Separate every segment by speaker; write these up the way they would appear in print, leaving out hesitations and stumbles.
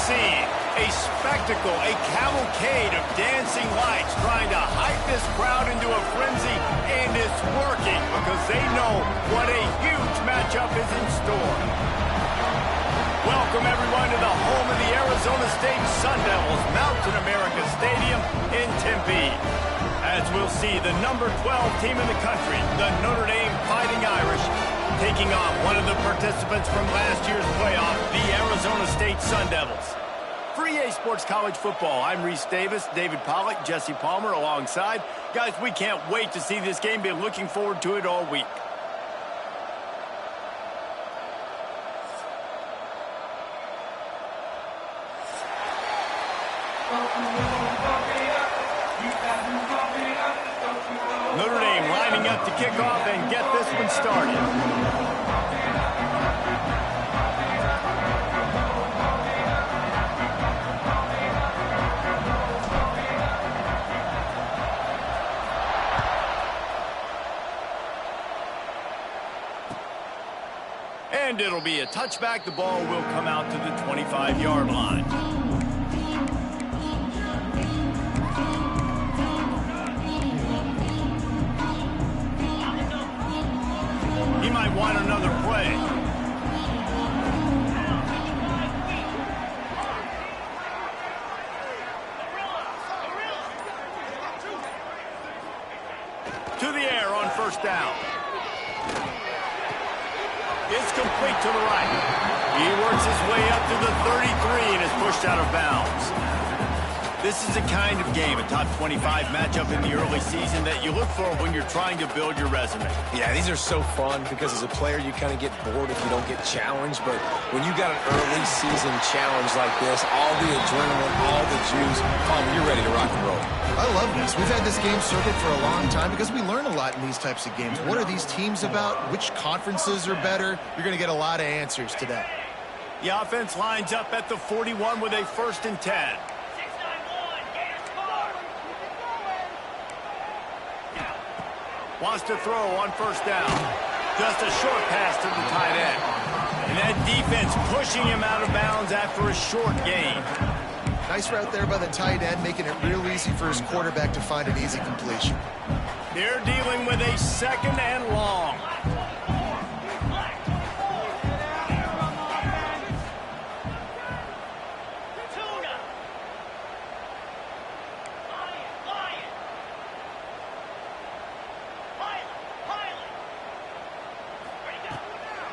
Speaker 1: scene. A spectacle, a cavalcade of dancing lights trying to hype this crowd into a frenzy, and it's working because they know what a huge matchup is in store. Welcome, everyone, to the home of the Arizona State Sun Devils, Mountain America Stadium in Tempe. As we'll see, the number 12 team in the country, the Notre Dame Fighting Irish, taking on one of the participants from last year's playoff, the Arizona State Sun Devils. For EA Sports College Football, I'm Reese Davis, David Pollack, Jesse Palmer alongside. Guys, we can't wait to see this game. Been looking forward to it all week. Notre Dame lining up to kick off and get this one started. And it'll be a touchback. The ball will come out to the 25-yard line. He might want another play. To the air on first down. It's complete to the right. He works his way up to the 33 and is pushed out of bounds. This is the kind of game, a top 25 matchup in the early season, that you look for when you're trying to build your resume.
Speaker 2: Yeah, these are so fun because as a player, you kind of get bored if you don't get challenged. But when you got an early season challenge like this, all the adrenaline, all the juice, you're ready to rock and roll.
Speaker 3: I love this. We've had this game circuit for a long time because we learn a lot in these types of games. What are these teams about? Which conferences are better? You're going to get a lot of answers today.
Speaker 1: The offense lines up at the 41 with a 1st and 10. Wants to throw on first down. Just a short pass to the tight end. And that defense pushing him out of bounds after a short gain.
Speaker 3: Nice route there by the tight end, making it real easy for his quarterback to find an easy completion.
Speaker 1: They're dealing with a 2nd and long.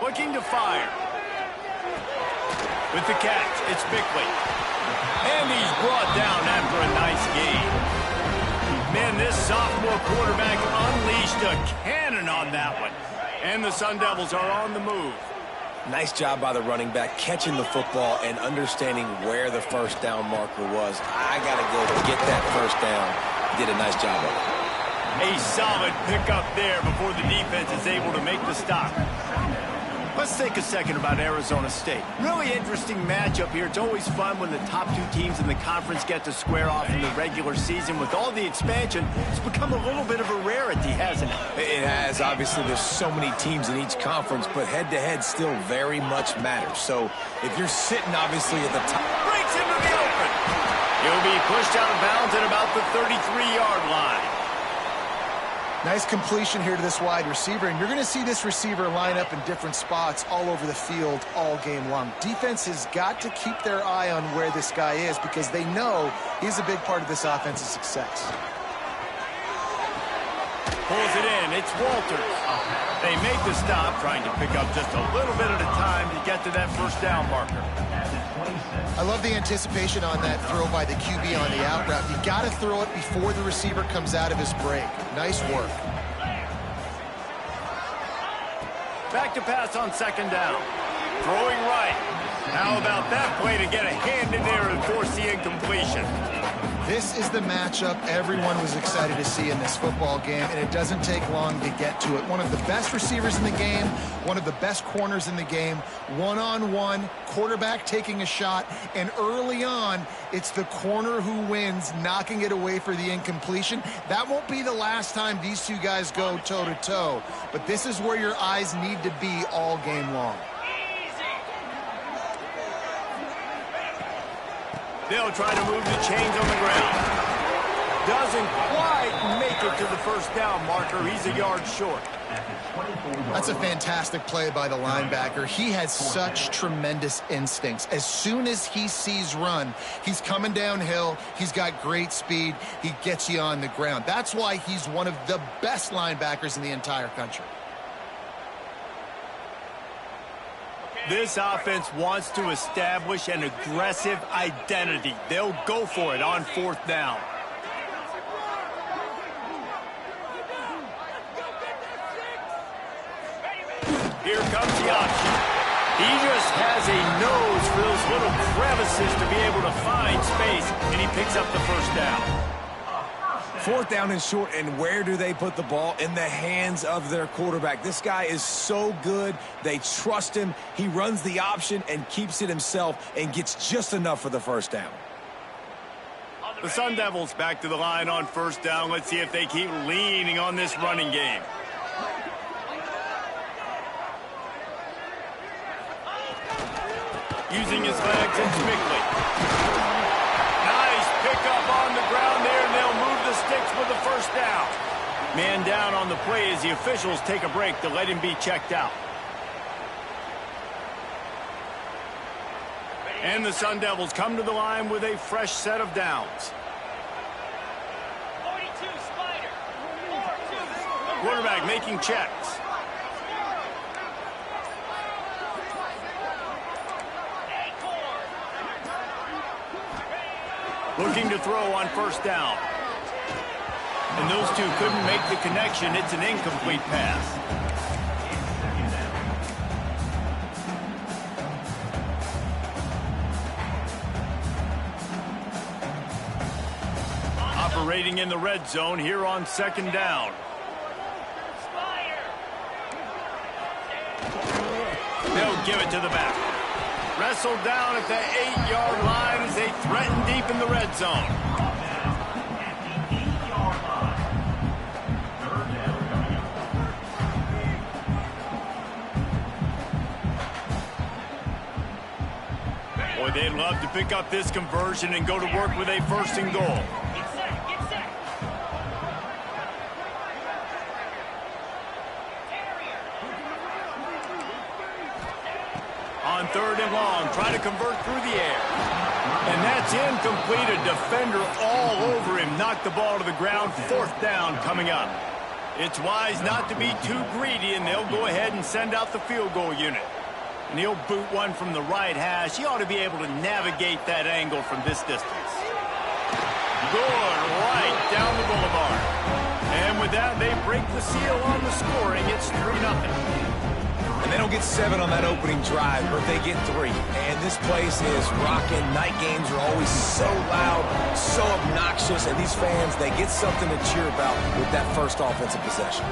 Speaker 1: Looking to fire. With the catch, it's Bickley. And he's brought down after a nice gain. Man, this sophomore quarterback unleashed a cannon on that one. And the Sun Devils are on the move.
Speaker 2: Nice job by the running back, catching the football and understanding where the first down marker was. I got to go to get that first down. He did a nice job of it.
Speaker 1: A solid pickup there before the defense is able to make the stop. Let's think a second about Arizona State. Really interesting matchup here. It's always fun when the top two teams in the conference get to square off in the regular season. With all the expansion, it's become a little bit of a rarity, hasn't it?
Speaker 2: It has. Obviously, there's so many teams in each conference, but head-to-head still very much matters. So if you're sitting, obviously, at the top...
Speaker 1: Breaks into the open. He'll be pushed out of bounds at about the 33-yard line.
Speaker 3: Nice completion here to this wide receiver, and you're going to see this receiver line up in different spots all over the field all game long. Defense has got to keep their eye on where this guy is because they know he's a big part of this offense's success.
Speaker 1: Pulls it in. It's Walters. They make the stop, trying to pick up just a little bit at a time to get to that first down marker.
Speaker 3: I love the anticipation on that throw by the QB on the out route. You got to throw it before the receiver comes out of his break. Nice work.
Speaker 1: Back to pass on 2nd down. Throwing right. How about that play to get a hand in there and force the incompletion?
Speaker 3: This is the matchup everyone was excited to see in this football game, and it doesn't take long to get to it. One of the best receivers in the game, one of the best corners in the game, one-on-one, quarterback taking a shot, and early on, it's the corner who wins, knocking it away for the incompletion. That won't be the last time these two guys go toe-to-toe, but this is where your eyes need to be all game long.
Speaker 1: They'll try to move the chains on the ground. Doesn't quite make it to the first down marker. He's a yard short.
Speaker 3: That's a fantastic play by the linebacker. He has such tremendous instincts. As soon as he sees run, he's coming downhill. He's got great speed. He gets you on the ground. That's why he's one of the best linebackers in the entire country.
Speaker 1: This offense wants to establish an aggressive identity. They'll go for it on fourth down. Here comes the option. He just has a nose for those little crevices to be able to find space, and he picks up the first down.
Speaker 2: Fourth down and short, and where do they put the ball? In the hands of their quarterback. This guy is so good. They trust him. He runs the option and keeps it himself and gets just enough for the first down.
Speaker 1: The Sun Devils back to the line on first down. Let's see if they keep leaning on this running game. Using his legs, it's Mickley. Nice pickup on the ground there, and they'll move the sticks with the first down. Man down on the play as the officials take a break to let him be checked out. And the Sun Devils come to the line with a fresh set of downs.
Speaker 4: 42 Spider. 4-2.
Speaker 1: Quarterback making checks. Looking to throw on first down. And those two couldn't make the connection. It's an incomplete pass. Operating in the red zone here on second down. They'll give it to the back. Wrestled down at the 8-yard line as they threaten deep in the red zone. Boy, they'd love to pick up this conversion and go to work with a first and goal.
Speaker 4: Get set, get set.
Speaker 1: On third and long, trying to convert through the air. And that's incomplete. A defender all over him. Knocked the ball to the ground. Fourth down coming up. It's wise not to be too greedy, and they'll go ahead and send out the field goal unit. And he'll boot one from the right hash. He ought to be able to navigate that angle from this distance. Good, right down the boulevard. And with that, they break the seal on the scoring. It's 3-0.
Speaker 2: And they don't get 7 on that opening drive, but they get 3. And this place is rocking. Night games are always so loud, so obnoxious. And these fans, they get something to cheer about with that first offensive possession.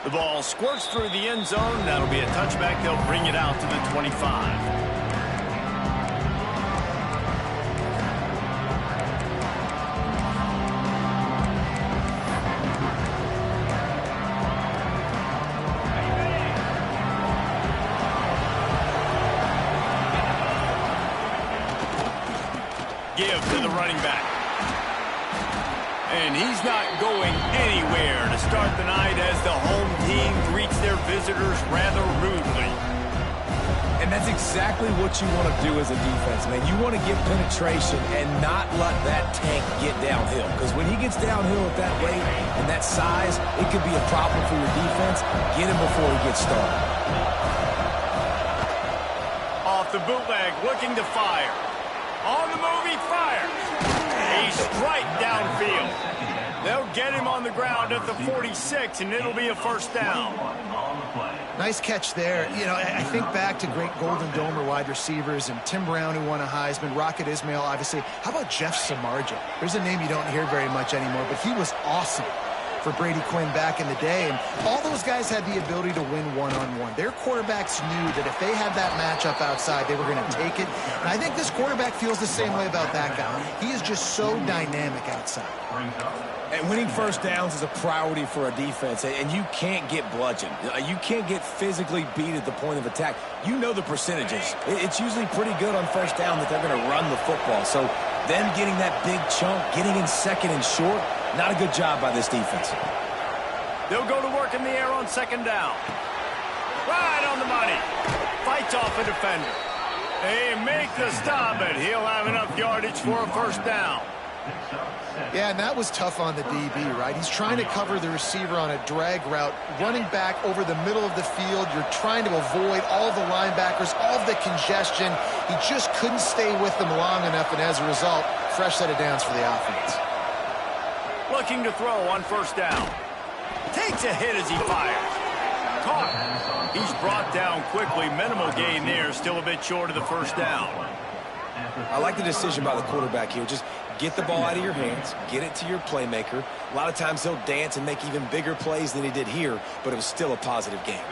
Speaker 1: The ball squirts through the end zone. That'll be a touchback. They'll bring it out to the 25. Give to the running back. And he's not going anywhere to start the night as the home team greets their visitors rather rudely.
Speaker 2: And that's exactly what you want to do as a defense, man. You want to get penetration and not let that tank get downhill. Because when he gets downhill at that rate and that size, it could be a problem for your defense. Get him before he gets started.
Speaker 1: Off the bootleg, looking to fire. On the move, he fires. A strike downfield. They'll get him on the ground at the 46, and it'll be a first down.
Speaker 3: Nice catch there. You know, I think back to great Golden Domer wide receivers and Tim Brown, who won a Heisman, Rocket Ismail, obviously. How about Jeff Samardzija? There's a name you don't hear very much anymore, but he was awesome for Brady Quinn back in the day. And all those guys had the ability to win one-on-one. Their quarterbacks knew that if they had that matchup outside, they were going to take it. And I think this quarterback feels the same way about that guy. He is just so dynamic outside.
Speaker 2: And winning first downs is a priority for a defense, and you can't get bludgeoned. You can't get physically beat at the point of attack. You know the percentages. It's usually pretty good on first down that they're going to run the football. So them getting that big chunk, getting in second and short, not a good job by this defense.
Speaker 1: They'll go to work in the air on second down. Right on the money. Fights off a defender. They make the stop, and he'll have enough yardage for a first down.
Speaker 3: Yeah, and that was tough on the DB, right? He's trying to cover the receiver on a drag route, running back over the middle of the field. You're trying to avoid all the linebackers, all of the congestion. He just couldn't stay with them long enough, and as a result, fresh set of downs for the offense.
Speaker 1: Looking to throw on first down. Takes a hit as he fires. Caught. He's brought down quickly. Minimal gain there, still a bit short of the first down.
Speaker 2: I like the decision by the quarterback here. Just get the ball out of your hands, get it to your playmaker. A lot of times he'll dance and make even bigger plays than he did here, but it was still a positive game.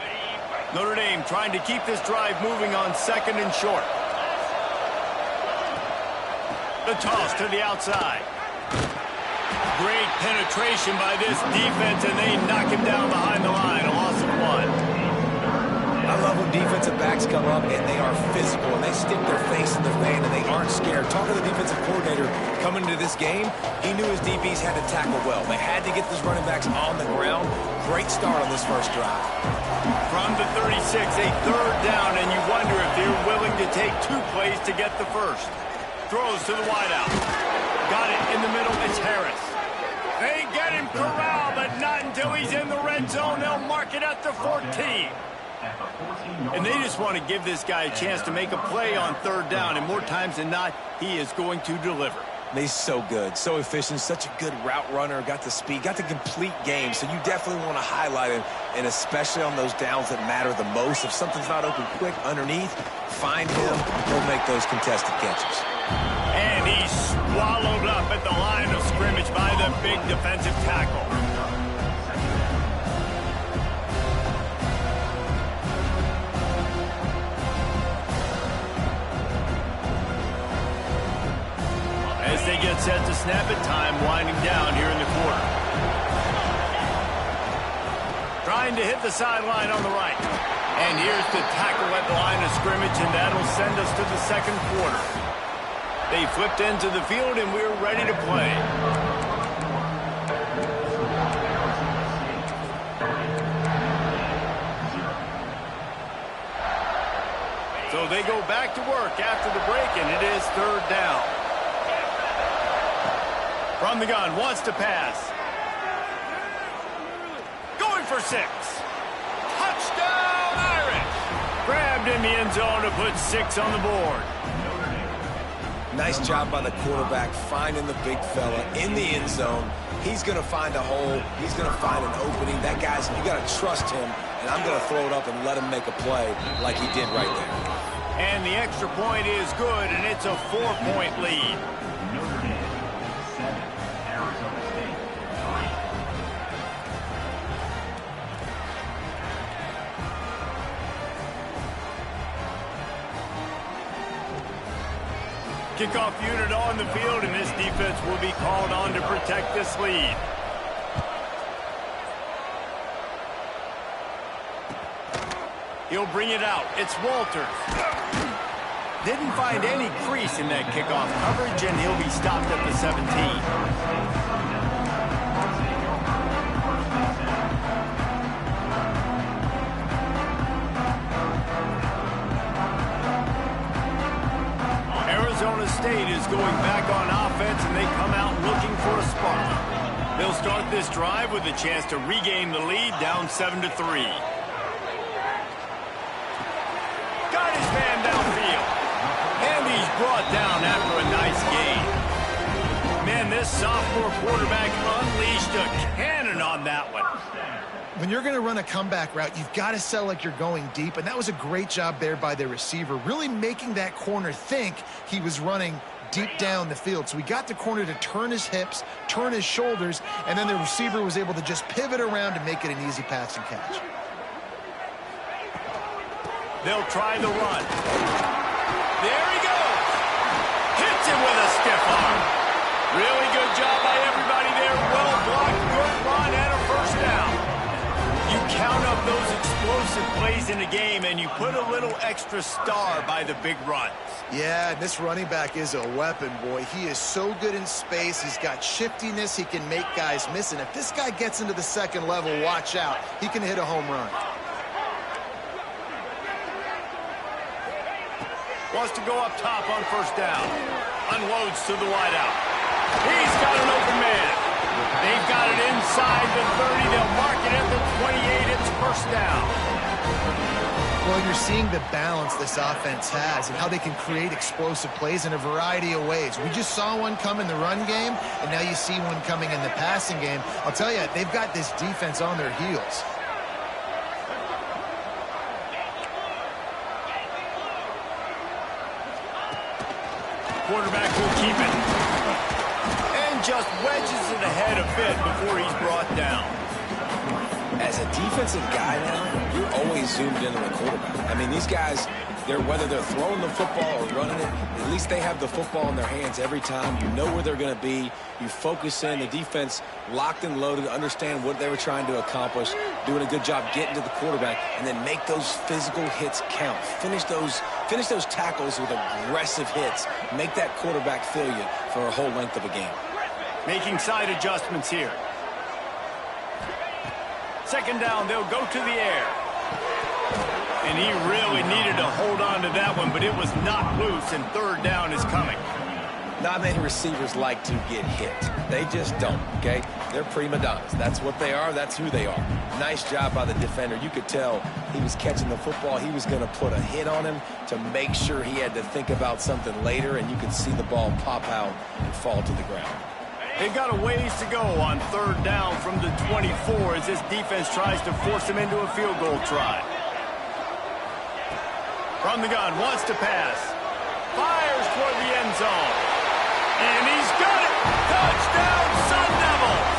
Speaker 1: Notre Dame trying to keep this drive moving on second and short. The toss to the outside. Great penetration by this defense, and they knock him down behind the line. A loss of 1.
Speaker 2: I love when defensive backs come up and they are physical and they stick their face in the fan and they aren't scared. Talking to the defensive coordinator coming into this game, he knew his DBs had to tackle well. They had to get these running backs on the ground. Great start on this first drive.
Speaker 1: From the 36, a third down, and you wonder if they're willing to take 2 plays to get the first. Throws to the wideout. Got it in the middle. It's Harris. They get him corralled, but not until he's in the red zone. They'll mark it at the 14. And they just want to give this guy a chance to make a play on third down, and more times than not, he is going to deliver.
Speaker 2: He's so good, so efficient, such a good route runner, got the speed, got the complete game, so you definitely want to highlight him, and especially on those downs that matter the most. If something's not open quick underneath, find him, he'll make those contested catches.
Speaker 1: And he's swallowed up at the line of scrimmage by the big defensive tackle. As they get set to snap it, time winding down here in the quarter. Trying to hit the sideline on the right. And here's the tackle at the line of scrimmage, and that'll send us to the second quarter. They flipped into the field, and we're ready to play. So they go back to work after the break, and it is third down. From the gun, wants to pass. Going for 6. Touchdown, Irish! Grabbed in the end zone to put 6 on the board.
Speaker 2: Nice job by the quarterback finding the big fella in the end zone. He's going to find a hole. He's going to find an opening. That guy's, you got to trust him, and I'm going to throw it up and let him make a play like he did right there.
Speaker 1: And the extra point is good, and it's a 4-point lead. Kickoff unit on the field, and this defense will be called on to protect this lead. He'll bring it out. It's Walters. Didn't find any crease in that kickoff coverage, and he'll be stopped at the 17. Arizona State is going back on offense, and they come out looking for a spark. They'll start this drive with a chance to regain the lead, down 7-3. Got his man downfield. And he's brought down after a nice gain. Man, this sophomore quarterback unleashed a cannon on that one.
Speaker 3: When you're going to run a comeback route, you've got to sell like you're going deep, and that was a great job there by the receiver, really making that corner think he was running deep down the field. So he got the corner to turn his hips, turn his shoulders, and then the receiver was able to just pivot around to make it an easy pass and catch.
Speaker 1: They'll try the run. There he goes. Hits him with a stiff arm. Really good job by everybody there. Well blocked, good run, and a first down. You count up those explosive plays in the game, and you put a little extra star by the big runs.
Speaker 3: Yeah, this running back is a weapon, boy. He is so good in space. He's got shiftiness. He can make guys miss. And if this guy gets into the second level, watch out. He can hit a home run.
Speaker 1: Wants to go up top on first down. Unloads to the wideout. He's got an open man. They've got it inside the 30. They'll mark it at the 28. It's first down.
Speaker 3: Well, you're seeing the balance this offense has and how they can create explosive plays in a variety of ways. We just saw one come in the run game, and now you see one coming in the passing game. I'll tell you, they've got this defense on their heels.
Speaker 1: Quarterback will keep it. And just wedges it ahead a bit before he's brought down.
Speaker 2: As a defensive guy now, you're always zoomed in on the quarterback. I mean, these guys, whether they're throwing the football or running it, at least they have the football in their hands every time. You know where they're going to be. You focus in. The defense locked and loaded, understand what they were trying to accomplish, doing a good job getting to the quarterback, and then make those physical hits count. Finish those tackles with aggressive hits. Make that quarterback feel you for a whole length of a game.
Speaker 1: Making side adjustments here. Second down, they'll go to the air. And he really needed to hold on to that one, but it was knocked loose, and third down is coming.
Speaker 2: Not many receivers like to get hit. They just don't, okay? They're prima donnas. That's what they are. That's who they are. Nice job by the defender. You could tell he was catching the football. He was going to put a hit on him to make sure he had to think about something later, and you could see the ball pop out and fall to the ground.
Speaker 1: They've got a ways to go on third down from the 24 as this defense tries to force him into a field goal try. From the gun, wants to pass. Fires toward the end zone. And he's got it! Touchdown, Sun Devils!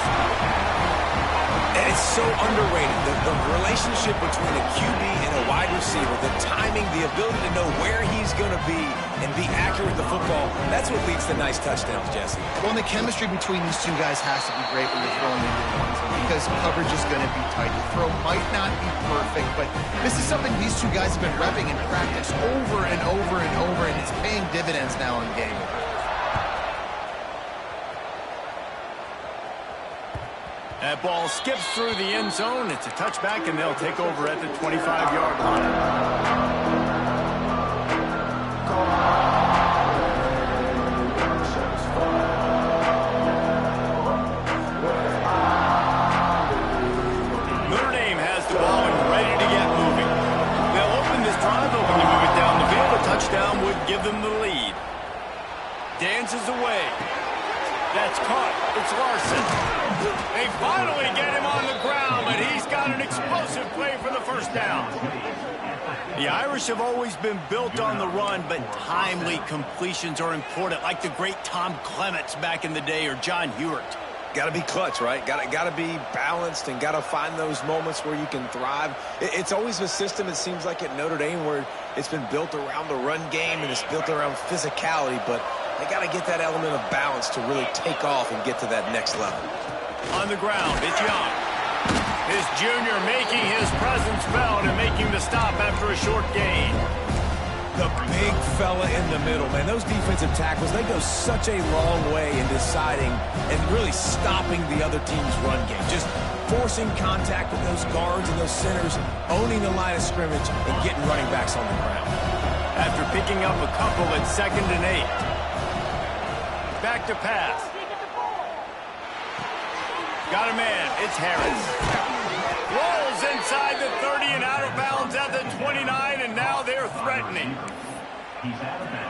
Speaker 2: And it's so underrated. The relationship between a QB and a wide receiver, the timing, the ability to know where he's going to be and be accurate with the football, that's what leads to nice touchdowns, Jesse.
Speaker 3: Well, and the chemistry between these two guys has to be great when you're throwing into the end zone because coverage is going to be tight. The throw might not be perfect, but this is something these two guys have been repping in practice over and over and over, and it's paying dividends now in game.
Speaker 1: That ball skips through the end zone. It's a touchback, and they'll take over at the 25-yard line. Notre Dame has the ball and ready to get moving. They'll open this drive, hoping to move it down the field. A touchdown would give them the lead. Dances away. That's caught. It's Larson. They finally get him on the ground, but he's got an explosive play for the first down. The Irish have always been built on the run, but timely completions are important, like the great Tom Clements back in the day or John Hewart.
Speaker 2: Got to be clutch, right? Got to be balanced and got to find those moments where you can thrive. It's always a system, it seems like, at Notre Dame where it's been built around the run game and it's built around physicality, but they got to get that element of balance to really take off and get to that next level.
Speaker 1: On the ground, it's Young. His junior making his presence felt and making the stop after a short gain.
Speaker 2: The big fella in the middle, man. Those defensive tackles, they go such a long way in deciding and really stopping the other team's run game. Just forcing contact with those guards and those centers, owning the line of scrimmage, and getting running backs on the ground.
Speaker 1: After picking up a couple at 2nd and 8. Back to pass. Got a man. It's Harris. Rolls inside the 30 and out of bounds at the 29, and now they're threatening.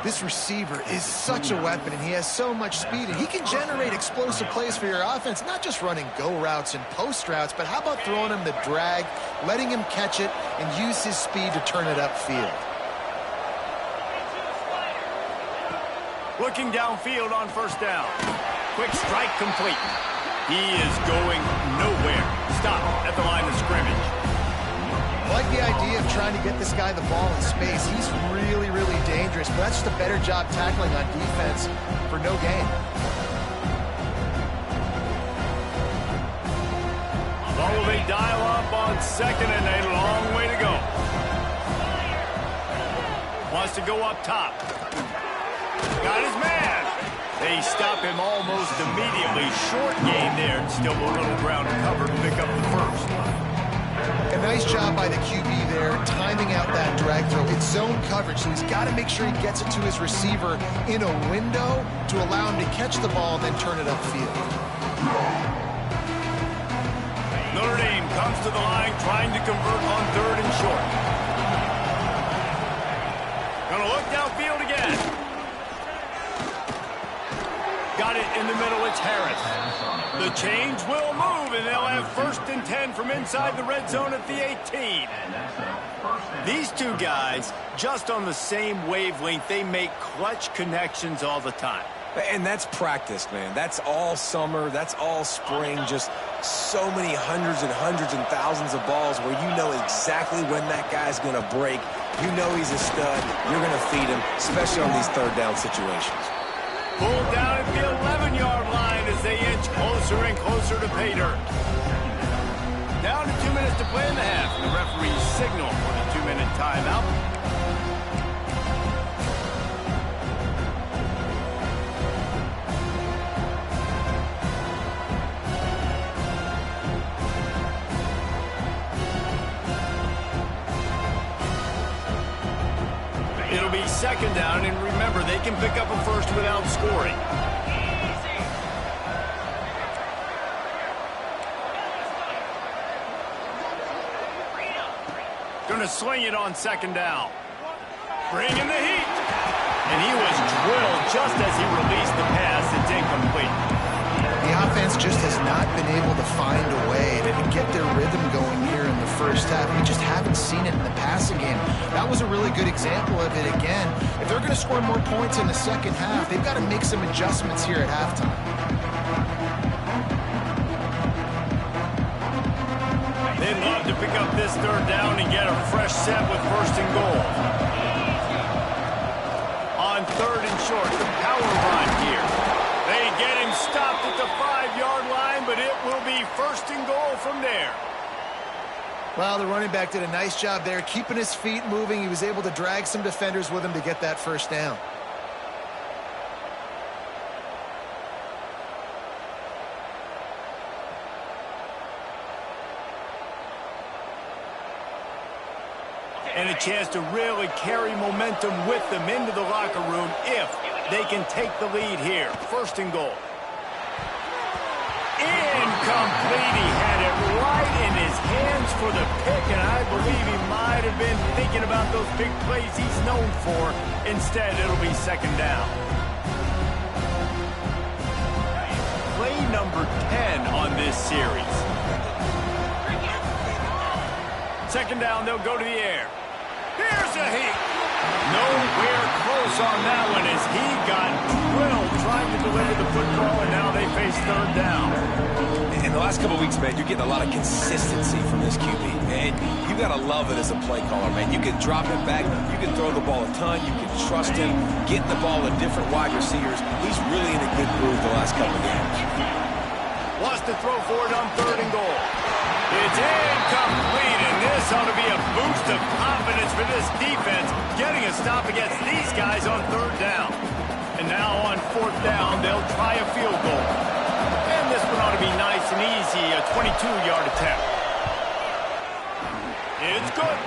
Speaker 3: This receiver is such a weapon, and he has so much speed, and he can generate explosive plays for your offense, not just running go routes and post routes, but how about throwing him the drag, letting him catch it, and use his speed to turn it upfield.
Speaker 1: Looking downfield on first down. Quick strike complete. He is going nowhere. Stop at the line of scrimmage.
Speaker 3: I like the idea of trying to get this guy the ball in space. He's really, really dangerous, but that's just a better job tackling on defense for no gain.
Speaker 1: Well, they dial up on second and a long way to go. Wants to go up top. Got his man. They stop him almost immediately. Short gain there. Still a little ground to cover to pick up the first.
Speaker 3: A nice job by the QB there, timing out that drag throw. It's zone coverage, so he's got to make sure he gets it to his receiver in a window to allow him to catch the ball and then turn it upfield.
Speaker 1: Notre Dame comes to the line trying to convert on third and short. Gonna look downfield again. Got it in the middle, it's Harris. The change will move, and they'll have first and 10 from inside the red zone at the 18. These two guys, just on the same wavelength, they make clutch connections all the time.
Speaker 2: And that's practice, man. That's all summer. That's all spring. Just so many hundreds and thousands of balls where you know exactly when that guy's going to break. You know he's a stud. You're going to feed him, especially on these third down situations.
Speaker 1: Pulled down at the 11-yard line as they inch closer and closer to pay dirt. Down to 2 minutes to play in the half. The referee's signal for the 2-minute timeout. It'll be second down, and remember, they can pick up a first without scoring. Going to swing it on second down. Bring in the heat. And he was drilled just as he released the pass. It's incomplete.
Speaker 3: The offense just has not been able to find a way to get their rhythm going here in the first half. We just haven't seen it in the passing game. That was a really good example of it again. If they're going to score more points in the second half, they've got to make some adjustments here at halftime.
Speaker 1: They'd love to pick up this third down and get a fresh set with first and goal. On third and short, the power run here. They get him stopped at the 5-yard line, but it will be first and goal from there.
Speaker 3: Well, the running back did a nice job there, keeping his feet moving. He was able to drag some defenders with him to get that first down.
Speaker 1: And a chance to really carry momentum with them into the locker room if they can take the lead here. First and goal. Incomplete. He had it right in his hands for the pick, and I believe he might have been thinking about those big plays he's known for. Instead, it'll be second down. Play number 10 on this series. Second down, they'll go to the air. Here's a heat. Nowhere close on that one as he got drilled trying to deliver the football, and now they face third down.
Speaker 2: In the last couple of weeks, man, you're getting a lot of consistency from this QB. And you got to love it as a play caller, man. You can drop it back. You can throw the ball a ton. You can trust him. Getting the ball to different wide receivers. He's really in a good groove the last couple of games.
Speaker 1: Wants to throw for it on third and goal. It's incomplete, and this ought to be a boost of confidence for this defense, getting a stop against these guys on third down. And now on fourth down, they'll try a field goal. And this one ought to be nice and easy, a 22-yard attempt. It's good.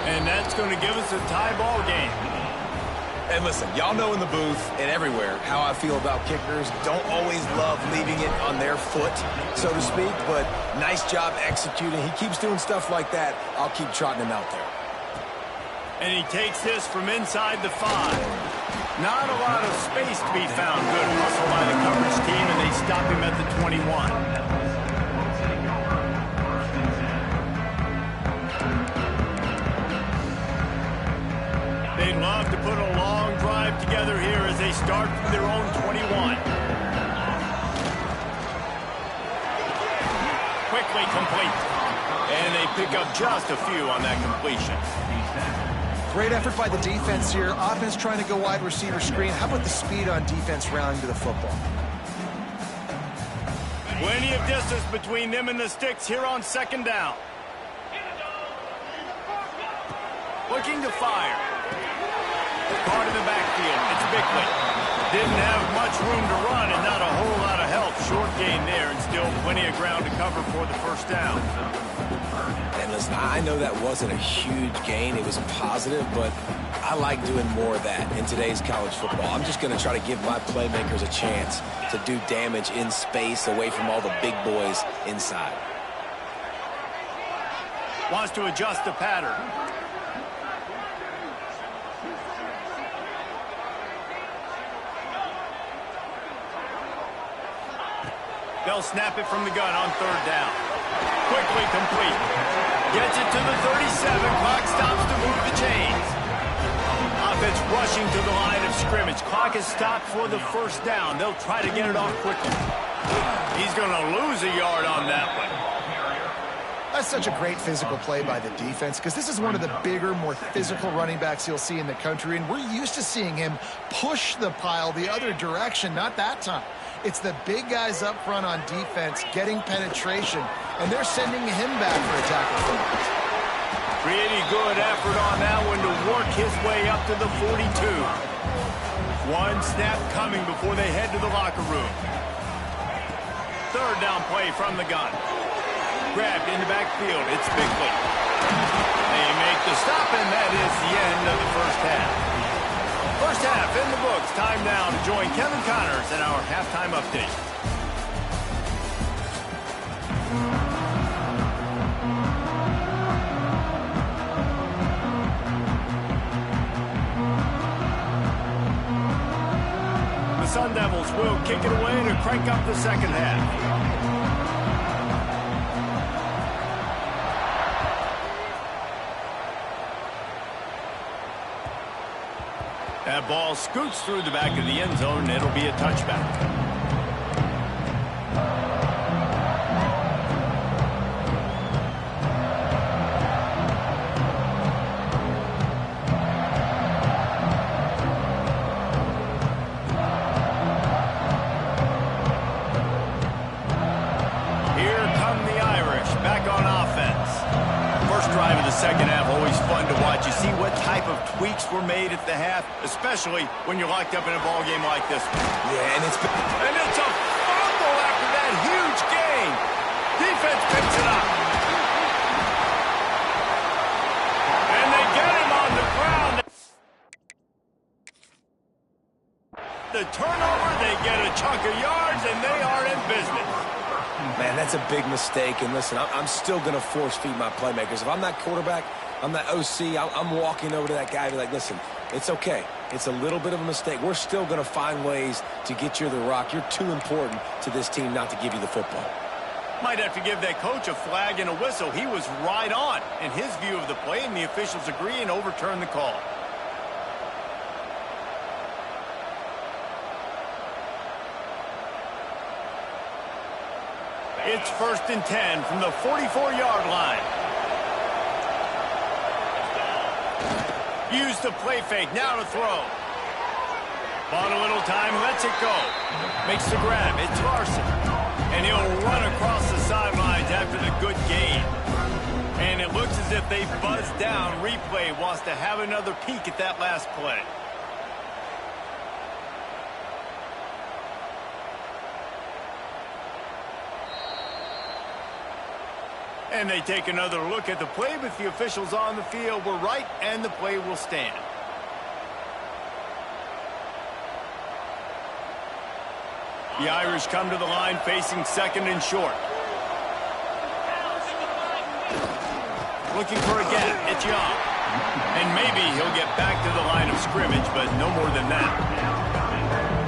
Speaker 1: And that's going to give us a tie ball game.
Speaker 2: And listen, y'all know in the booth and everywhere how I feel about kickers. Don't always love leaving it on their foot, so to speak, but nice job executing. He keeps doing stuff like that. I'll keep trotting him out there.
Speaker 1: And he takes this from inside the 5. Not a lot of space to be found. Good hustle by the coverage team, and they stop him at the 21. They'd love to put a long drive together here as they start from their quickly complete. And they pick up just a few on that completion.
Speaker 3: Great effort by the defense here. Offense trying to go wide receiver screen. How about the speed on defense rounding to the football?
Speaker 1: Plenty of distance between them and the sticks here on second down. Looking to fire. Caught in the backfield. It's Bickley. Didn't have much room to run and not a whole lot of help. Short gain there and still plenty of ground to cover for the first down.
Speaker 2: And listen, I know that wasn't a huge gain. It was a positive, but I like doing more of that in today's college football. I'm just going to try to give my playmakers a chance to do damage in space away from all the big boys inside.
Speaker 1: Wants to adjust the pattern. They'll snap it from the gun on third down. Quickly complete. Gets it to the 37. Clock stops to move the chains. Offense rushing to the line of scrimmage. Clock is stopped for the first down. They'll try to get it off quickly. He's going to lose a yard on that one.
Speaker 3: That's such a great physical play by the defense because this is one of the bigger, more physical running backs you'll see in the country, and we're used to seeing him push the pile the other direction. Not that time. It's the big guys up front on defense getting penetration, and they're sending him back for a tackle for loss.
Speaker 1: Pretty good effort on that one to work his way up to the 42. One snap coming before they head to the locker room. Third down play from the gun. Grabbed in the backfield. It's Bickley. They make the stop, and that is the end of the first half. First half in the books. Time now to join Kevin Connors in our halftime update. The Sun Devils will kick it away to crank up the second half. That ball scoots through the back of the end zone, and it'll be a touchback. Here come the Irish, back on offense. First drive of the second half, always fun to watch. You see what type of tweaks were made at the half, especially when you're locked up in a ball game like this one.
Speaker 2: Yeah, and it's
Speaker 1: a fumble after that huge gain. Defense picks it up. And they get him on the ground. The turnover, they get a chunk of yards, and they are in business.
Speaker 2: Man, that's a big mistake. And listen, I'm still going to force feed my playmakers. If I'm that quarterback, I'm that OC, I'm walking over to that guy and be like, listen, it's okay. It's a little bit of a mistake. We're still going to find ways to get you the rock. You're too important to this team not to give you the football.
Speaker 1: Might have to give that coach a flag and a whistle. He was right on in his view of the play, and the officials agree and overturn the call. It's 1st and 10 from the 44-yard line. Use the play fake, now to throw. Bought a little time, lets it go. Makes the grab, it's Larson. And he'll run across the sidelines after the good gain. And it looks as if they buzzed down. Replay wants to have another peek at that last play. And they take another look at the play, but the officials on the field were right, and the play will stand. The Irish come to the line facing 2nd and short. Looking for a gap. It's Young. And maybe he'll get back to the line of scrimmage, but no more than that.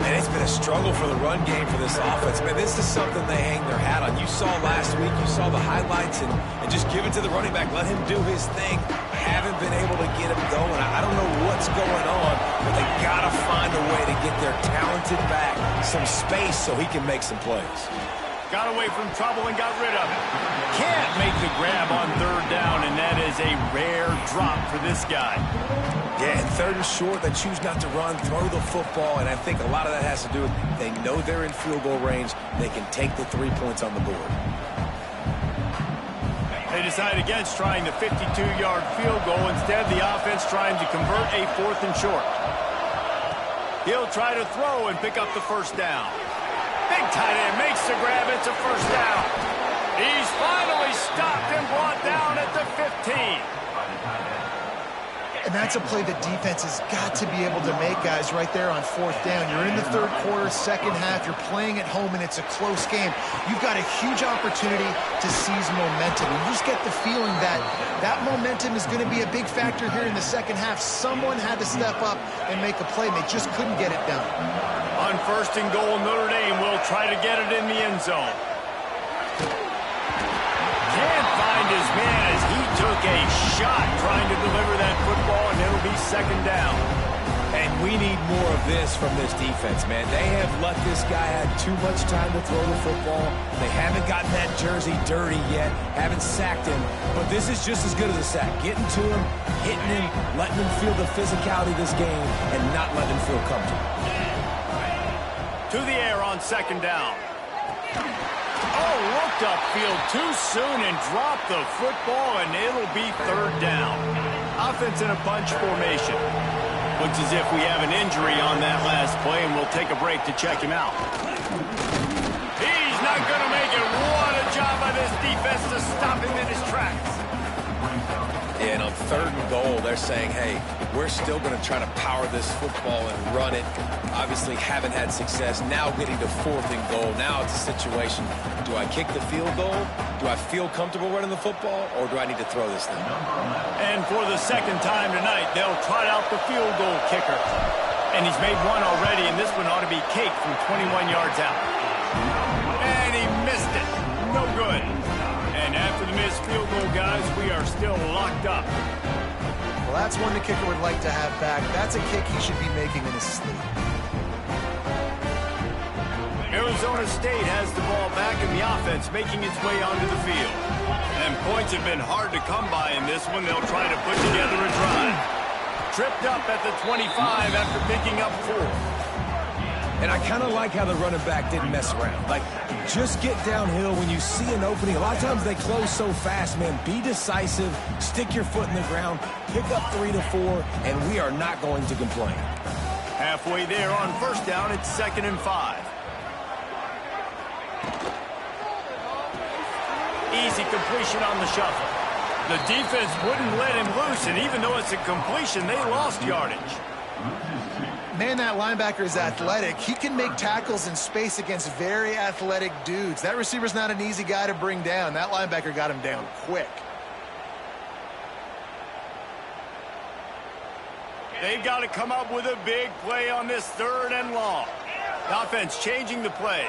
Speaker 2: And it's been a struggle for the run game for this offense. Man, this is something they hang their hat on. You saw last week, you saw the highlights, and just give it to the running back. Let him do his thing. Haven't been able to get him going. I don't know what's going on, but they got to find a way to get their talented back some space so he can make some plays.
Speaker 1: Got away from trouble and got rid of it. Can't make the grab on third down, and that is a rare drop for this guy.
Speaker 2: Yeah, and third and short, they choose not to run, throw the football, and I think a lot of that has to do with they know they're in field goal range. They can take the 3 points on the board.
Speaker 1: They decide against trying the 52-yard field goal. Instead, the offense trying to convert a 4th and short. He'll try to throw and pick up the first down. Big tight end makes the grab. It's a first down. He's finally stopped and brought down at the 15.
Speaker 3: And that's a play the defense has got to be able to make, guys, right there on 4th down. You're in the third quarter, second half. You're playing at home, and it's a close game. You've got a huge opportunity to seize momentum. And you just get the feeling that that momentum is going to be a big factor here in the second half. Someone had to step up and make a play, and they just couldn't get it done.
Speaker 1: On 1st and goal, Notre Dame will try to get it in the end zone. Can't find his man as he took a shot trying to deliver that football, and it'll be 2nd down.
Speaker 2: And we need more of this from this defense, man. They have let this guy have too much time to throw the football. They haven't gotten that jersey dirty yet, haven't sacked him. But this is just as good as a sack. Getting to him, hitting him, letting him feel the physicality of this game, and not letting him feel comfortable.
Speaker 1: To the air on 2nd down. Oh, looked upfield too soon and dropped the football, and it'll be 3rd down. Offense in a bunch formation. Looks as if we have an injury on that last play, and we'll take a break to check him out. He's not going to make it. What a job by this defense to stop him in his tracks.
Speaker 2: Yeah, and on 3rd and goal, they're saying, hey, we're still going to try to power this football and run it. Obviously haven't had success. Now getting to 4th and goal. Now it's a situation, do I kick the field goal? Do I feel comfortable running the football, or do I need to throw this thing?
Speaker 1: And for the 2nd time tonight, they'll trot out the field goal kicker. And he's made one already, and this one ought to be cake from 21 yards out. And he missed it. No good. And after the missed field goal, guys, we are still locked up.
Speaker 3: Well, that's one the kicker would like to have back. That's a kick he should be making in his sleep.
Speaker 1: Arizona State has the ball back in the offense, making its way onto the field. And points have been hard to come by in this one. They'll try to put together a drive. Tripped up at the 25 after picking up 4.
Speaker 2: And I kind of like how the running back didn't mess around. Like, just get downhill when you see an opening. A lot of times they close so fast, man. Be decisive, stick your foot in the ground, pick up 3 to 4, and we are not going to complain.
Speaker 1: Halfway there on 1st down, it's 2nd and 5. Easy completion on the shuffle. The defense wouldn't let him loose, and even though it's a completion, they lost yardage.
Speaker 3: Man, that linebacker is athletic. He can make tackles in space against very athletic dudes. That receiver's not an easy guy to bring down. That linebacker got him down quick.
Speaker 1: They've got to come up with a big play on this 3rd and long. The offense changing the play.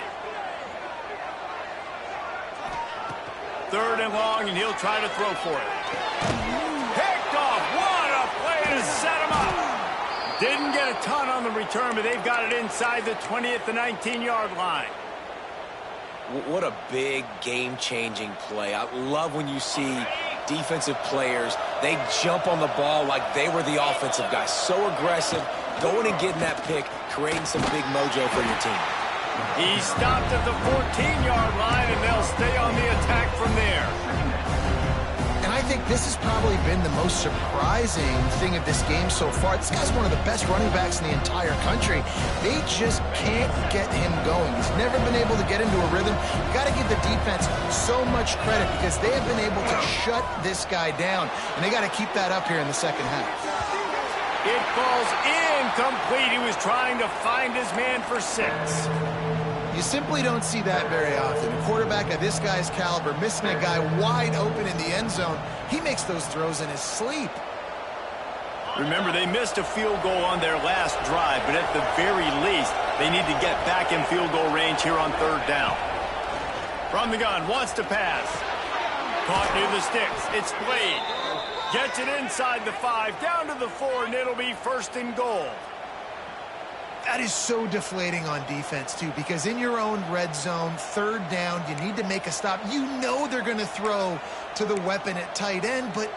Speaker 1: 3rd and long, and he'll try to throw for it. Picked off. What a play to set him up. Didn't get a ton on the return, but they've got it inside the 20 at the 19-yard line.
Speaker 2: What a big game-changing play. I love when you see defensive players, they jump on the ball like they were the offensive guys. So aggressive, going and getting that pick, creating some big mojo for your team.
Speaker 1: He stopped at the 14-yard line, and they'll stay on the attack from there.
Speaker 3: And I think this has probably been the most surprising thing of this game so far. This guy's one of the best running backs in the entire country. They just can't get him going. He's never been able to get into a rhythm. You got to give the defense so much credit because they have been able to shut this guy down, and they got to keep that up here in the second half.
Speaker 1: It falls incomplete. He was trying to find his man for 6.
Speaker 3: You simply don't see that very often. A quarterback of this guy's caliber missing a guy wide open in the end zone. He makes those throws in his sleep.
Speaker 1: Remember, they missed a field goal on their last drive, but at the very least, they need to get back in field goal range here on 3rd down. From the gun, wants to pass. Caught near the sticks. It's Blade. Gets it inside the 5, down to the 4, and it'll be 1st and goal.
Speaker 3: That is so deflating on defense, too, because in your own red zone, third down, you need to make a stop. You know they're going to throw to the weapon at tight end, but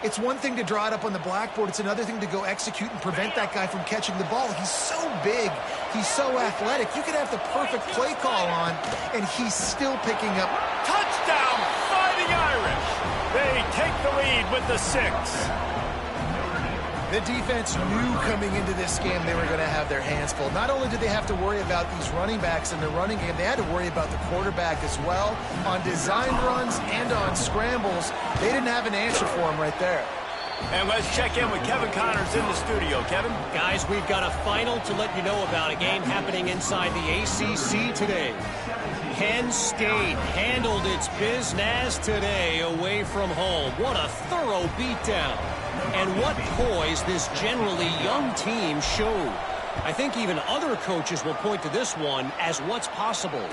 Speaker 3: it's one thing to draw it up on the blackboard. It's another thing to go execute and prevent that guy from catching the ball. He's so big. He's so athletic. You could have the perfect play call on, and he's still picking up.
Speaker 1: Touchdown, Fighting Irish. They take the lead with the 6.
Speaker 3: The defense knew coming into this game they were going to have their hands full. Not only did they have to worry about these running backs in the running game, they had to worry about the quarterback as well. On designed runs and on scrambles, they didn't have an answer for him right there.
Speaker 1: And let's check in with Kevin Connors in the studio. Kevin?
Speaker 5: Guys, we've got a final to let you know about, a game happening inside the ACC today. Penn State handled its business today away from home. What a thorough beatdown. And what poise this generally young team showed. I think even other coaches will point to this one as what's possible.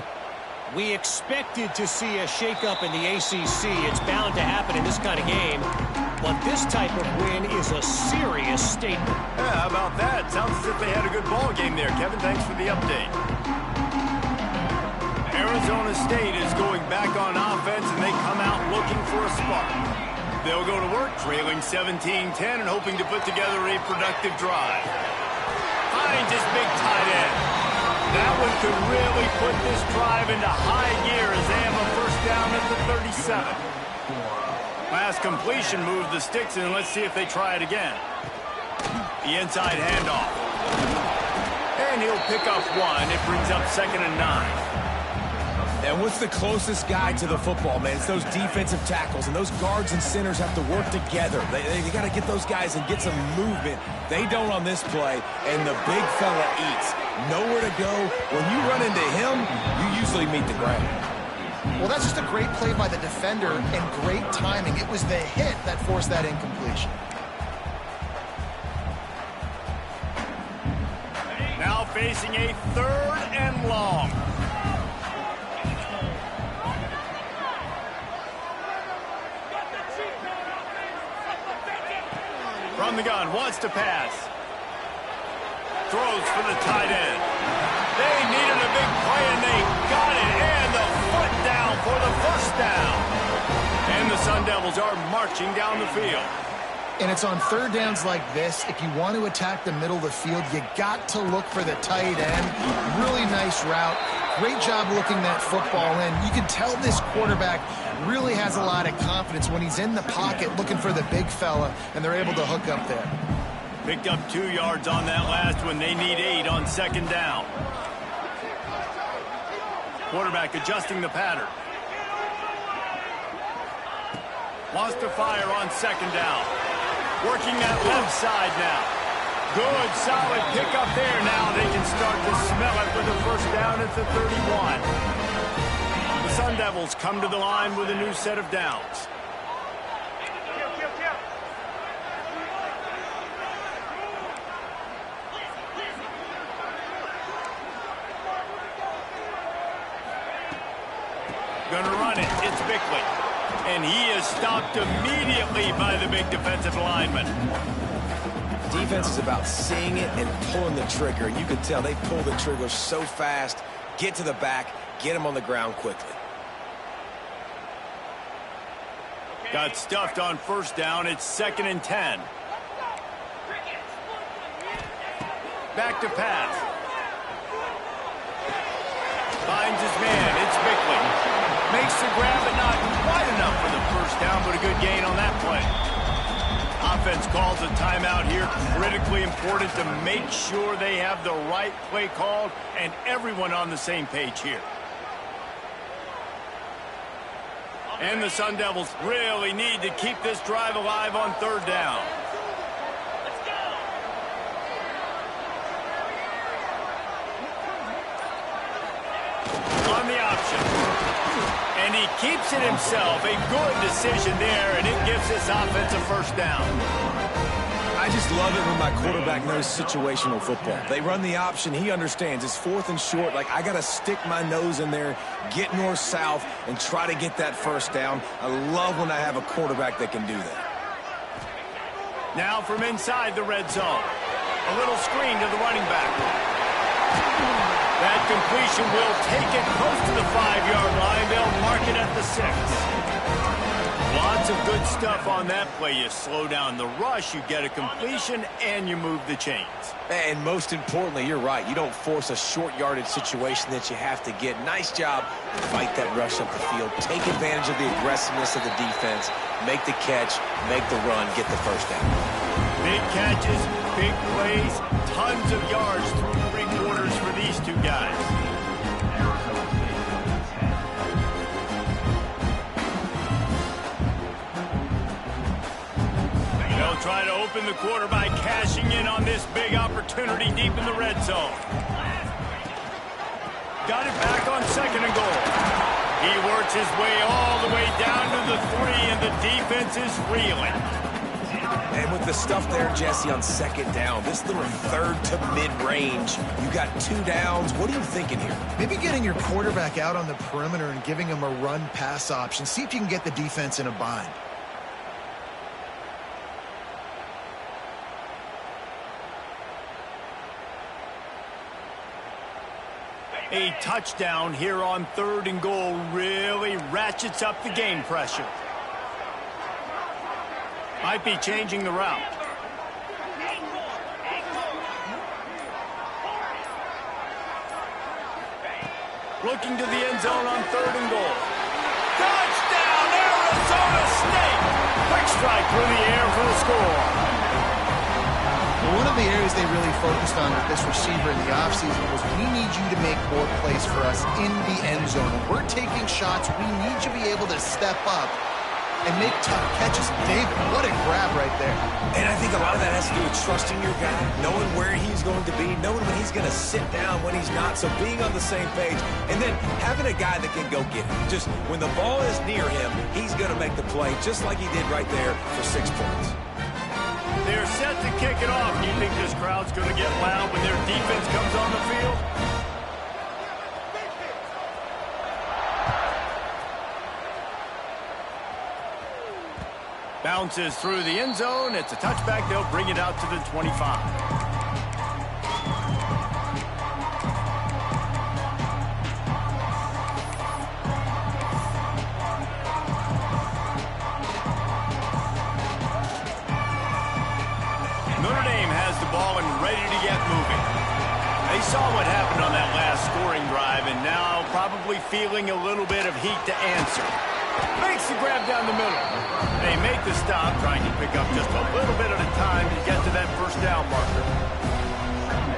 Speaker 5: We expected to see a shakeup in the ACC. It's bound to happen in this kind of game. But this type of win is a serious statement.
Speaker 1: Yeah, how about that? Sounds as if they had a good ball game there. Kevin, thanks for the update. Arizona State is going back on offense, and they come out looking for a spark. They'll go to work trailing 17-10 and hoping to put together a productive drive. Finds his big tight end. That one could really put this drive into high gear as they have a first down at the 37. Last completion moved the sticks, and let's see if they try it again. The inside handoff. And he'll pick up 1. It brings up 2nd and 9.
Speaker 2: And what's the closest guy to the football, man? It's those defensive tackles, and those guards and centers have to work together. They got to get those guys and get some movement. They don't on this play, and the big fella eats. Nowhere to go. When you run into him, you usually meet the ground.
Speaker 3: Well, that's just a great play by the defender and great timing. It was the hit that forced that incompletion.
Speaker 1: Now facing a 3rd and long. From the gun, wants to pass. Throws for the tight end. They needed a big play, and they got it. And the foot down for the first down. And the Sun Devils are marching down the field.
Speaker 3: And it's on third downs like this. If you want to attack the middle of the field, you got to look for the tight end. Really nice route. Great job looking that football in. You can tell this quarterback really has a lot of confidence when he's in the pocket looking for the big fella, and they're able to hook up there.
Speaker 1: Picked up 2 yards on that last one. They need 8 on 2nd down. Quarterback adjusting the pattern. Wants to fire on 2nd down. Working that left side now. Good, solid pickup there. Now they can start to smell it with a first down at the 31. The Sun Devils come to the line with a new set of downs. Gonna run it. It's Bickley. And he is stopped immediately by the big defensive lineman.
Speaker 2: Defense is about seeing it and pulling the trigger. And you can tell they pull the trigger so fast, get to the back, get him on the ground quickly.
Speaker 1: Got stuffed on first down. It's 2nd and 10. Back to pass. Finds his man. It's Bickley. Makes the grab, but not quite enough for the first down, but a good gain on that play. Offense calls a timeout here. Critically important to make sure they have the right play called and everyone on the same page here. And the Sun Devils really need to keep this drive alive on 3rd down.
Speaker 4: Let's go.
Speaker 1: On the option. And he keeps it himself. A good decision there, and it gives this offense a first down.
Speaker 2: I just love it when my quarterback knows situational football. They run the option. He understands. It's 4th and short. Like, I got to stick my nose in there, get north-south, and try to get that first down. I love when I have a quarterback that can do that.
Speaker 1: Now from inside the red zone. A little screen to the running back. That completion will take it close to the 5-yard line. They'll mark it at the 6. Lots of good stuff on that play. You slow down the rush, you get a completion, and you move the chains.
Speaker 2: And most importantly, you're right. You don't force a short yardage situation that you have to get. Nice job. Fight that rush up the field. Take advantage of the aggressiveness of the defense. Make the catch, make the run, get the first down.
Speaker 1: Big catches, big plays, tons of yards through 3 quarters for these two guys. They'll try to open the quarter by cashing in on this big opportunity deep in the red zone. Got it back on 2nd and goal. He works his way all the way down to the 3, and the defense is reeling.
Speaker 2: And with the stuff there, Jesse, on 2nd down, this little 3rd to mid-range, you got 2 downs. What are you thinking here?
Speaker 3: Maybe getting your quarterback out on the perimeter and giving him a run-pass option. See if you can get the defense in a bind.
Speaker 1: A touchdown here on 3rd and goal really ratchets up the game pressure. Might be changing the route. Looking to the end zone on 3rd and goal. Touchdown, Arizona State! Quick strike through the air for the score.
Speaker 3: One of the areas they really focused on with this receiver in the offseason was, we need you to make more plays for us in the end zone. When we're taking shots, we need you to be able to step up and make tough catches. David, what a grab right there.
Speaker 2: And I think a lot of that has to do with trusting your guy, knowing where he's going to be, knowing when he's going to sit down, when he's not, so being on the same page, and then having a guy that can go get it. Just when the ball is near him, he's going to make the play, just like he did right there for 6 points.
Speaker 1: They're set to kick it off. Do you think this crowd's going to get loud when their defense comes on the field? Bounces through the end zone. It's a touchback. They'll bring it out to the 25. They saw what happened on that last scoring drive, and now probably feeling a little bit of heat to answer. Makes the grab down the middle. They make the stop, trying to pick up just a little bit at a time to get to that 1st down marker.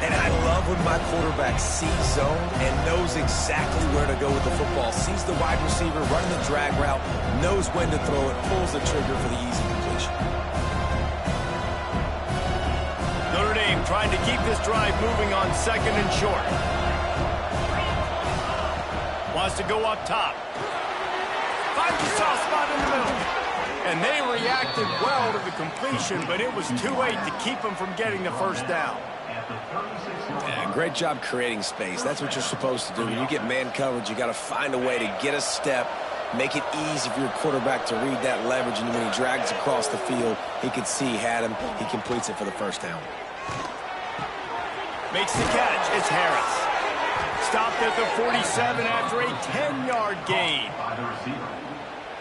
Speaker 2: And I love when my quarterback sees zone and knows exactly where to go with the football. Sees the wide receiver running the drag route, knows when to throw it, pulls the trigger for the easy completion.
Speaker 1: Notre Dame trying to keep this drive moving on 2nd and short. Wants to go up top. Finds the soft spot in the middle. And they reacted well to the completion, but it was too late to keep them from getting the 1st down.
Speaker 2: Yeah, great job creating space. That's what you're supposed to do. When you get man coverage, you got to find a way to get a step, make it easy for your quarterback to read that leverage, and when he drags across the field, he can see he had him. He completes it for the 1st down.
Speaker 1: Makes the catch. It's Harris. Stopped at the 47 after a 10-yard gain.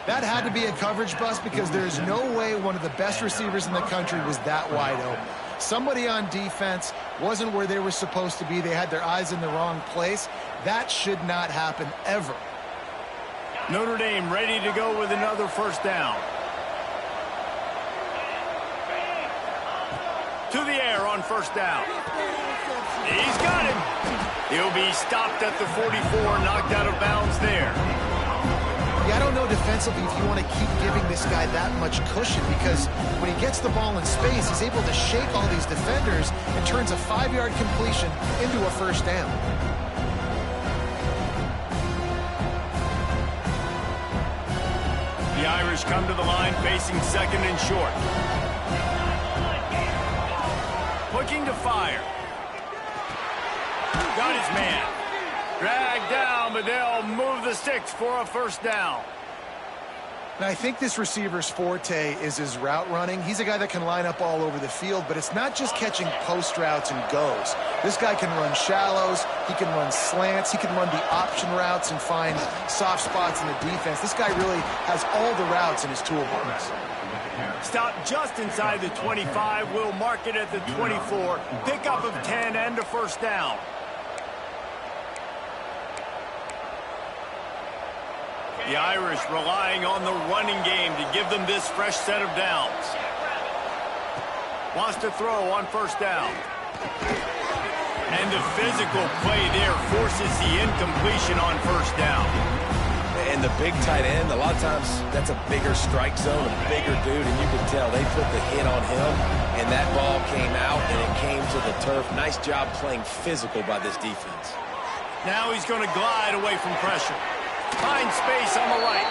Speaker 3: That had to be a coverage bust, because there is no way one of the best receivers in the country was that wide open. Somebody on defense wasn't where they were supposed to be. They had their eyes in the wrong place. That should not happen ever.
Speaker 1: Notre Dame ready to go with another 1st down. To the air on 1st down. He's got him. He'll be stopped at the 44, knocked out of bounds there.
Speaker 3: Yeah, I don't know defensively if you want to keep giving this guy that much cushion, because when he gets the ball in space, he's able to shake all these defenders and turns a 5-yard completion into a 1st down.
Speaker 1: The Irish come to the line facing 2nd and short. Looking to fire. Got his man. Dragged down, but they'll move the sticks for a 1st down.
Speaker 3: And I think this receiver's forte is his route running. He's a guy that can line up all over the field, but it's not just catching post routes and goes. This guy can run shallows, he can run slants, he can run the option routes and find soft spots in the defense. This guy really has all the routes in his toolbox.
Speaker 1: Stop just inside the 25. We'll mark it at the 24. Pickup of 10 and a first down. The Irish relying on the running game to give them this fresh set of downs. Wants to throw on first down. And the physical play there forces the incompletion on first down.
Speaker 2: And the big tight end, a lot of times that's a bigger strike zone, a bigger dude, and you can tell they put the hit on him, and that ball came out, and it came to the turf. Nice job playing physical by this defense.
Speaker 1: Now he's going to glide away from pressure. Finds space on the right.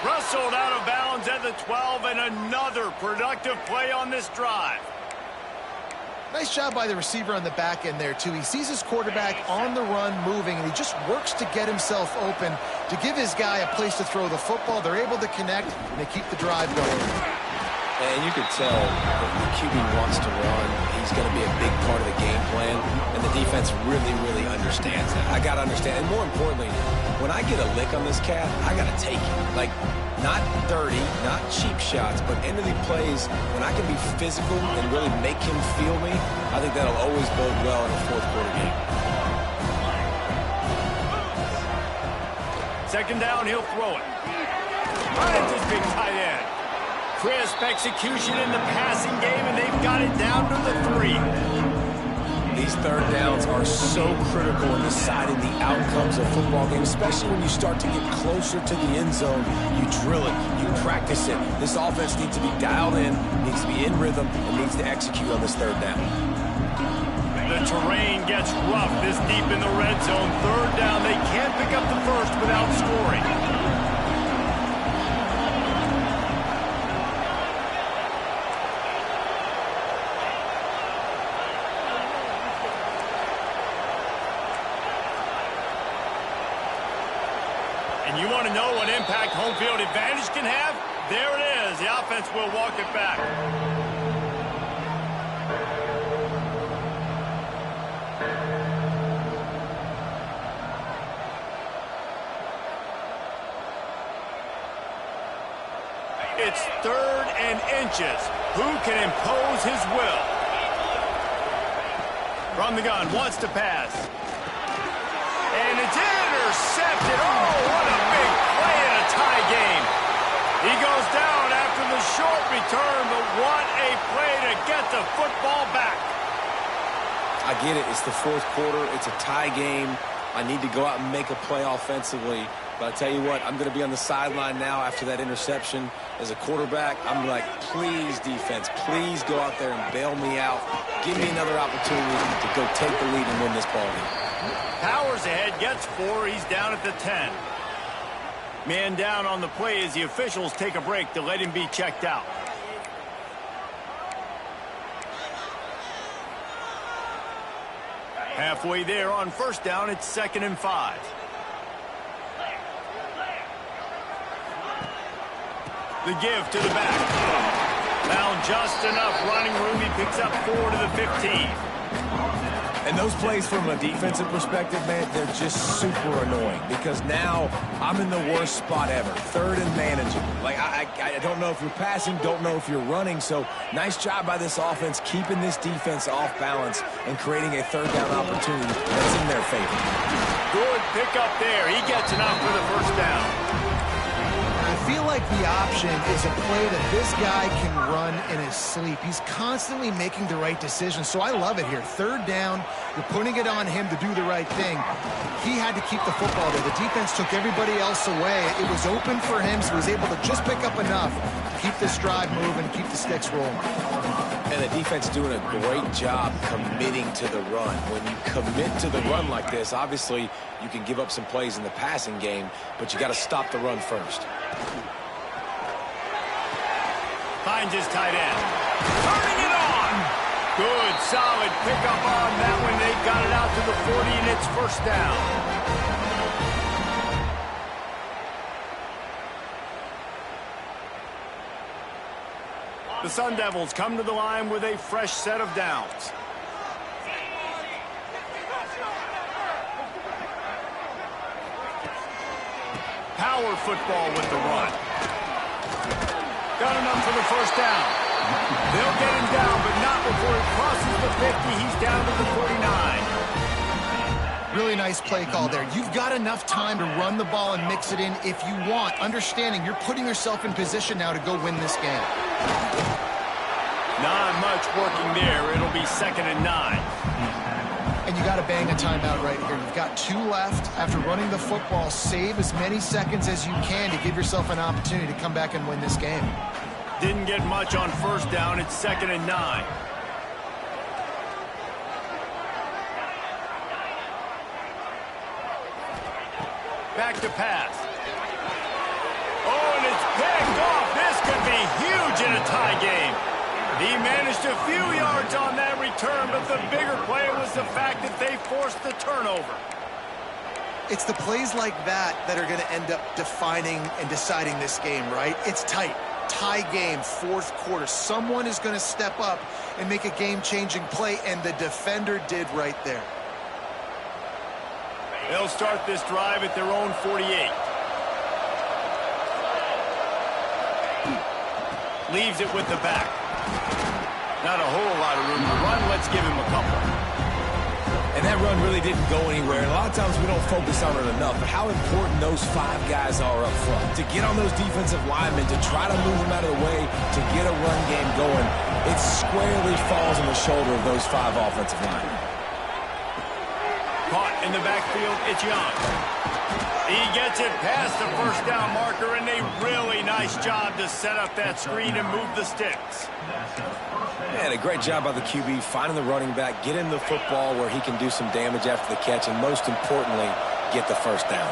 Speaker 1: Rustled out of bounds at the 12, and another productive play on this drive.
Speaker 3: Nice job by the receiver on the back end there, too. He sees his quarterback on the run moving, and he just works to get himself open to give his guy a place to throw the football. They're able to connect, and they keep the drive going.
Speaker 2: And you can tell that the QB wants to run. He's going to be a big part of the game plan, and the defense really, really understands that. I got to understand, and more importantly, when I get a lick on this cat, I got to take it. Like, not dirty, not cheap shots, but end of the plays, when I can be physical and really make him feel me, I think that'll always bode well in a fourth quarter game.
Speaker 1: Second down, he'll throw it. Finds his big tight end. Crisp execution in the passing game, and they've got it down to the 3.
Speaker 2: These third downs are so critical in deciding the outcomes of football games, especially when you start to get closer to the end zone. You drill it, you practice it. This offense needs to be dialed in, needs to be in rhythm, and needs to execute on this third down.
Speaker 1: The terrain gets rough this deep in the red zone. Third down, they can't pick up the first without scoring. And you want to know what impact home field advantage can have? There it is. The offense will walk it back. It's 3rd and inches. Who can impose his will? From the gun, wants to pass. And it's intercepted. Oh, what a big play in a tie game. He goes down after the short return, but what a play to get the football back.
Speaker 2: I get it. It's the fourth quarter. It's a tie game. I need to go out and make a play offensively. But I tell you what, I'm going to be on the sideline now after that interception. As a quarterback, I'm like, please, defense, please go out there and bail me out. Give me another opportunity to go take the lead and win this ball game.
Speaker 1: Powers ahead, gets 4. He's down at the 10. Man down on the play as the officials take a break to let him be checked out. Halfway there on first down, it's 2nd and 5. The give to the back. Found just enough running room. He picks up 4 to the 15.
Speaker 2: And those plays from a defensive perspective, man, they're just super annoying because now I'm in the worst spot ever. 3rd and manageable. Like, I don't know if you're passing, don't know if you're running. So nice job by this offense keeping this defense off balance and creating a 3rd down opportunity that's in their favor.
Speaker 1: Good pickup there. He gets enough for the first down.
Speaker 3: I feel like the option is a play that this guy can run in his sleep. He's constantly making the right decision, so I love it here. 3rd down, you're putting it on him to do the right thing. He had to keep the football there. The defense took everybody else away. It was open for him, so he was able to just pick up enough to keep this drive moving, keep the sticks rolling.
Speaker 2: And the defense doing a great job committing to the run. When you commit to the run like this, obviously you can give up some plays in the passing game, but you got to stop the run first.
Speaker 1: Finds his tight end. Turning it on. Good, solid pickup on that one. They got it out to the 40, and it's first down. The Sun Devils come to the line with a fresh set of downs. Power football with the run. Got enough for the first down. They'll get him down, but not before he crosses the 50. He's down to the 49.
Speaker 3: Really nice play call there. You've got enough time to run the ball and mix it in if you want, understanding you're putting yourself in position now to go win this game.
Speaker 1: Not much working there. It'll be 2nd and 9.
Speaker 3: And you got to bang a timeout right here. You've got 2 left. After running the football, save as many seconds as you can to give yourself an opportunity to come back and win this game.
Speaker 1: Didn't get much on first down. It's 2nd and 9. Back to pass. Oh, and it's picked off. This could be huge in a tie game. He managed a few yards on that return, but the bigger play was the fact that they forced the turnover.
Speaker 3: It's the plays like that that are going to end up defining and deciding this game, right? It's tight. Tie game, 4th quarter. Someone is going to step up and make a game-changing play, and the defender did right there.
Speaker 1: They'll start this drive at their own 48. Leaves it with the back. Not a whole lot of room to run. Let's give him a couple.
Speaker 2: And that run really didn't go anywhere. And a lot of times we don't focus on it enough, but how important those 5 guys are up front. To get on those defensive linemen, to try to move them out of the way, to get a run game going, it squarely falls on the shoulder of those 5 offensive linemen.
Speaker 1: Caught in the backfield, it's Young. He gets it past the first down marker, and a really nice job to set up that screen and move the sticks.
Speaker 2: Man, a great job by the QB finding the running back, getting the football where he can do some damage after the catch, and most importantly, get the first down.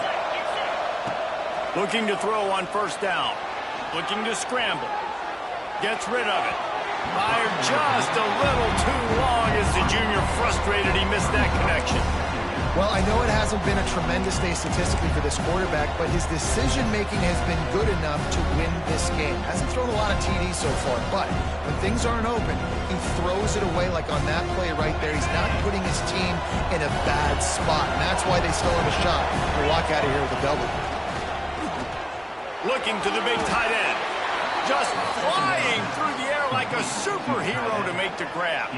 Speaker 1: Looking to throw on first down. Looking to scramble. Gets rid of it. Fired just a little too long as the junior frustrated he missed that connection.
Speaker 3: Well, I know it hasn't been a tremendous day statistically for this quarterback, but his decision-making has been good enough to win this game. Hasn't thrown a lot of TDs so far, but when things aren't open, he throws it away like on that play right there. He's not putting his team in a bad spot, and that's why they still have a shot to walk out of here with a double.
Speaker 1: Looking to the big tight end. Just flying through the air like a superhero to make the grab.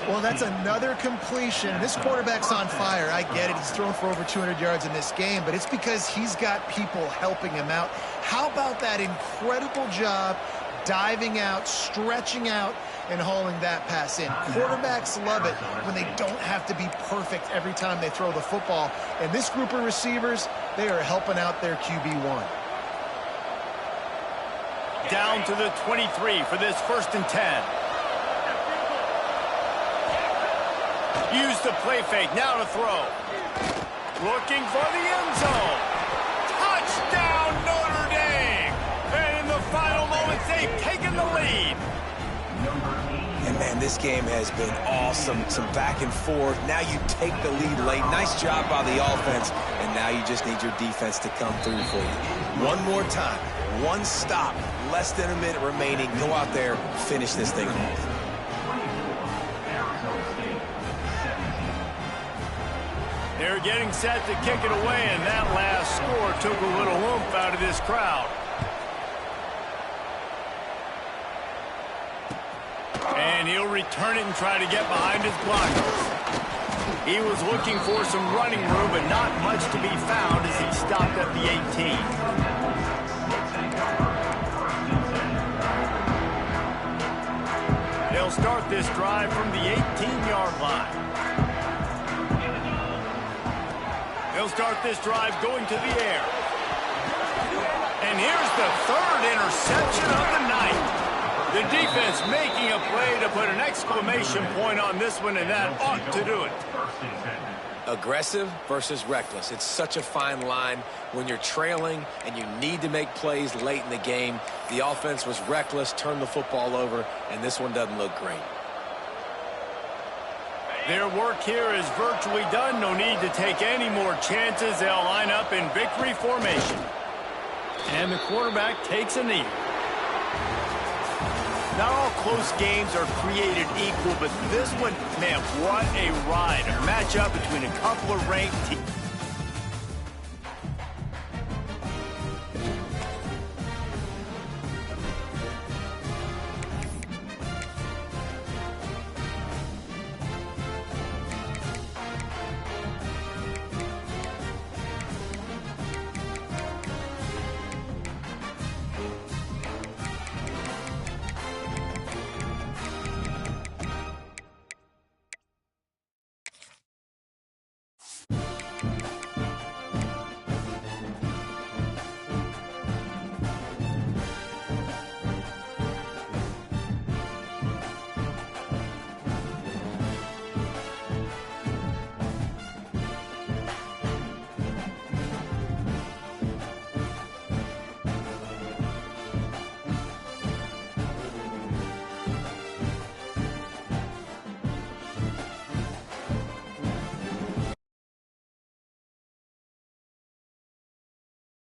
Speaker 3: Well, that's another completion. This quarterback's on fire. I get it. He's thrown for over 200 yards in this game, but it's because he's got people helping him out. How about that incredible job diving out, stretching out, and hauling that pass in? Quarterbacks love it when they don't have to be perfect every time they throw the football. And this group of receivers, they are helping out their QB1.
Speaker 1: Down to the 23 for this 1st and 10. Use the play fake, now to throw. Looking for the end zone. Touchdown, Notre Dame! And in the final moments, they've taken the lead.
Speaker 2: And man, this game has been awesome. Some back and forth. Now you take the lead late. Nice job by the offense. And now you just need your defense to come through for you. One more time. One stop. Less than a minute remaining. Go out there, finish this thing off.
Speaker 1: They're getting set to kick it away, and that last score took a little oomph out of this crowd. And he'll return it and try to get behind his blockers. He was looking for some running room, but not much to be found as he stopped at the 18. They'll start this drive from the 18-yard line. They'll start this drive going to the air. And here's the 3rd interception of the night. The defense making a play to put an exclamation point on this one, and that ought to do it.
Speaker 2: Aggressive versus reckless. It's such a fine line when you're trailing and you need to make plays late in the game. The offense was reckless, turned the football over, and this one doesn't look great.
Speaker 1: Their work here is virtually done. No need to take any more chances. They'll line up in victory formation. And the quarterback takes a knee. Not all close games are created equal, but this one, man, what a ride. A matchup between a couple of ranked teams.